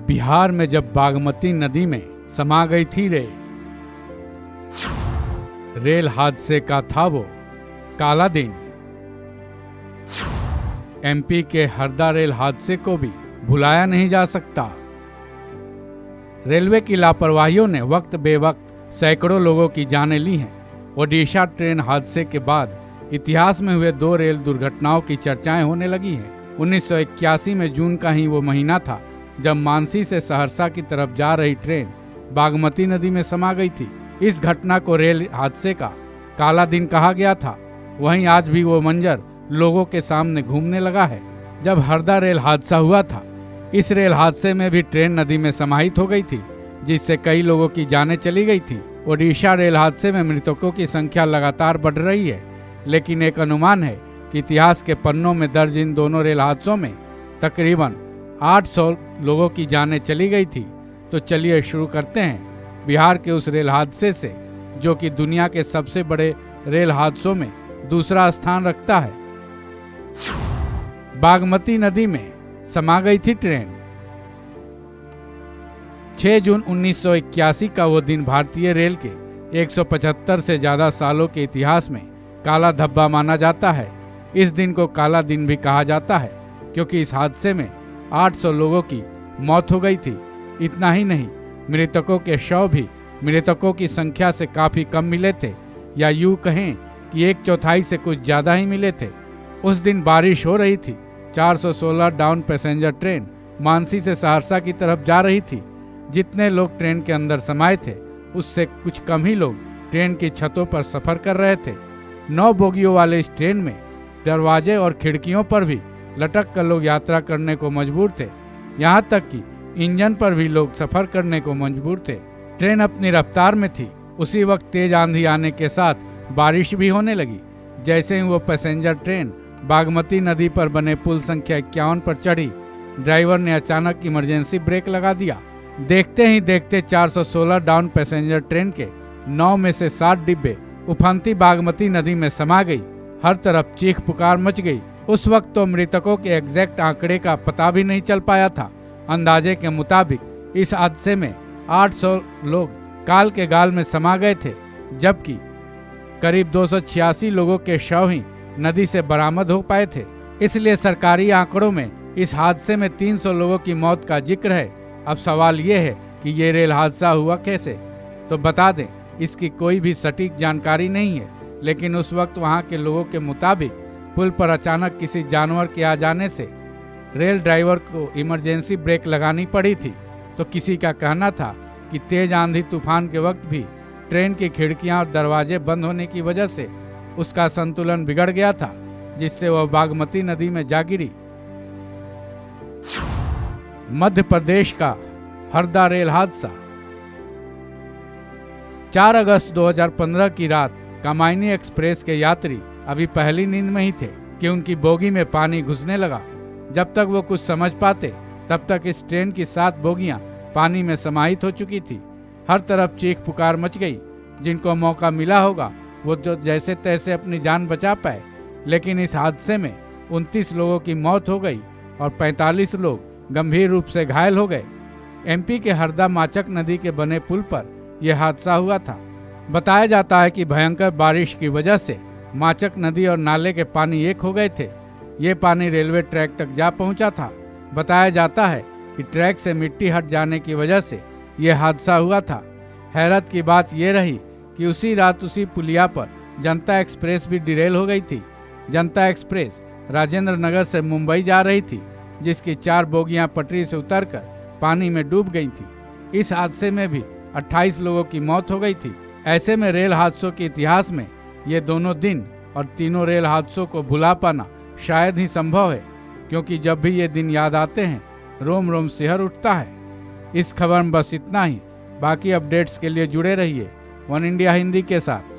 बिहार में जब बागमती नदी में समा गई थी रेल हादसे का था वो काला दिन। एमपी के हरदा रेल हादसे को भी भुलाया नहीं जा सकता। रेलवे की लापरवाहियों ने वक्त बेवक्त सैकड़ों लोगों की जानें ली हैं। ओडिशा ट्रेन हादसे के बाद इतिहास में हुए 2 रेल दुर्घटनाओं की चर्चाएं होने लगी हैं। 1981 में जून का ही वो महीना था जब मानसी से सहरसा की तरफ जा रही ट्रेन बागमती नदी में समा गई थी। इस घटना को रेल हादसे का काला दिन कहा गया था। वहीं आज भी वो मंजर लोगों के सामने घूमने लगा है। जब हरदा रेल हादसा हुआ था, इस रेल हादसे में भी ट्रेन नदी में समाहित हो गई थी, जिससे कई लोगों की जानें चली गई थी। ओडिशा रेल हादसे में मृतकों की संख्या लगातार बढ़ रही है, लेकिन एक अनुमान है कि इतिहास के पन्नों में दर्ज इन दोनों रेल हादसों में तकरीबन 800 लोगों की जानें चली गई थी। तो चलिए शुरू करते हैं बिहार के उस रेल हादसे से जो कि दुनिया के सबसे बड़े रेल हादसों में दूसरा स्थान रखता है। बागमती नदी में समा गई थी ट्रेन। 6 जून 1981 का वो दिन भारतीय रेल के 175 से ज्यादा सालों के इतिहास में काला धब्बा माना जाता है। इस दिन को काला दिन भी कहा जाता है क्योंकि इस हादसे में 800 लोगों की मौत हो गई थी। इतना ही नहीं, मृतकों के शव भी मृतकों की संख्या से काफी कम मिले थे, या यूं कहें कि 1/4 से कुछ ज्यादा ही मिले थे। उस दिन बारिश हो रही थी। 416 डाउन पैसेंजर ट्रेन मानसी से सहरसा की तरफ जा रही थी। जितने लोग ट्रेन के अंदर समाये थे, उससे कुछ कम ही लोग ट्रेन की छतों पर सफर कर रहे थे। 9 बोगियों वाले इस ट्रेन में दरवाजे और खिड़कियों पर भी लटक कर लोग यात्रा करने को मजबूर थे। यहाँ तक कि इंजन पर भी लोग सफर करने को मजबूर थे। ट्रेन अपनी रफ्तार में थी। उसी वक्त तेज आंधी आने के साथ बारिश भी होने लगी। जैसे ही वो पैसेंजर ट्रेन बागमती नदी पर बने पुल संख्या 51 पर चढ़ी, ड्राइवर ने अचानक इमरजेंसी ब्रेक लगा दिया। देखते ही देखते 416 डाउन पैसेंजर ट्रेन के 9 में से 7 डिब्बे उफनती बागमती नदी में समा गई। हर तरफ चीख पुकार मच गई। उस वक्त तो मृतकों के एग्जैक्ट आंकड़े का पता भी नहीं चल पाया था। अंदाजे के मुताबिक इस हादसे में 800 लोग काल के गाल में समा गए थे, जबकि करीब 286 लोगों के शव ही नदी से बरामद हो पाए थे। इसलिए सरकारी आंकड़ों में इस हादसे में 300 लोगों की मौत का जिक्र है। अब सवाल ये है कि ये रेल हादसा हुआ कैसे? तो बता दें, इसकी कोई भी सटीक जानकारी नहीं है, लेकिन उस वक्त वहां के लोगों के मुताबिक पुल पर अचानक किसी जानवर के आ जाने से रेल ड्राइवर को इमरजेंसी ब्रेक लगानी पड़ी थी। तो किसी का कहना था कि तेज आंधी तूफान के वक्त भी ट्रेन की खिड़कियां और दरवाजे बंद होने की वजह से उसका संतुलन बिगड़ गया था, जिससे वह बागमती नदी में जा गिरी। मध्य प्रदेश का हरदा रेल हादसा। 4 अगस्त 2015 की रात कामायनी एक्सप्रेस के यात्री अभी पहली नींद में ही थे कि उनकी बोगी में पानी घुसने लगा। जब तक वो कुछ समझ पाते, तब तक इस ट्रेन की 7 बोगियां पानी में समाहित हो चुकी थी। हर तरफ चीख पुकार मच गई। जिनको मौका मिला होगा वो जो जैसे तैसे अपनी जान बचा पाए, लेकिन इस हादसे में 29 लोगों की मौत हो गई और 45 लोग गंभीर रूप से घायल हो गए। एमपी के हरदा माचक नदी के बने पुल पर यह हादसा हुआ था। बताया जाता है कि भयंकर बारिश की वजह से माचक नदी और नाले के पानी एक हो गए थे। ये पानी रेलवे ट्रैक तक जा पहुंचा था। बताया जाता है कि ट्रैक से मिट्टी हट जाने की वजह से यह हादसा हुआ था। हैरत की बात यह रही कि उसी रात उसी पुलिया पर जनता एक्सप्रेस भी डिरेल हो गई थी। जनता एक्सप्रेस राजेंद्र नगर से मुंबई जा रही थी, जिसकी 4 बोगियां पटरी से उतरकर पानी में डूब गई थी। इस हादसे में भी 28 लोगों की मौत हो गई थी। ऐसे में रेल हादसों के इतिहास में ये दोनों दिन और तीनों रेल हादसों को भुला पाना शायद ही संभव है, क्योंकि जब भी ये दिन याद आते हैं रोम रोम सिहर उठता है। इस खबर में बस इतना ही। बाकी अपडेट्स के लिए जुड़े रहिए वन इंडिया हिंदी के साथ।